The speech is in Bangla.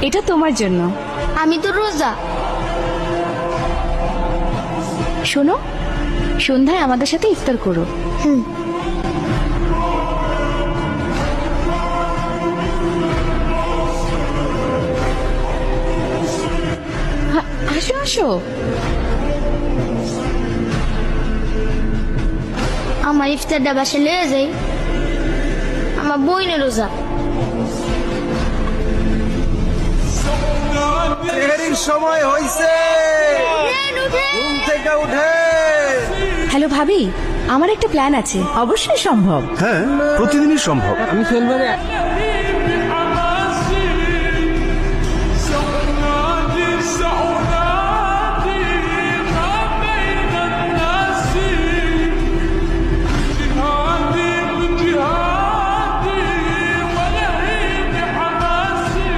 এটা তোমার জন্য। আমি তো রোজা। শোনো, সন্ধ্যায় আমাদের সাথে ইফতার করো। আসো আসো। আমার ইফতারটা বাসে লয়ে যাই, আমার বইনে রোজা। সেহরির সময় হইছে, ঘুম থেকে উঠে। হ্যালো ভাবি, আমার একটা প্ল্যান আছে। অবশ্যই সম্ভব। হ্যাঁ, প্রতিদিনই সম্ভব। আমি ফেলবারে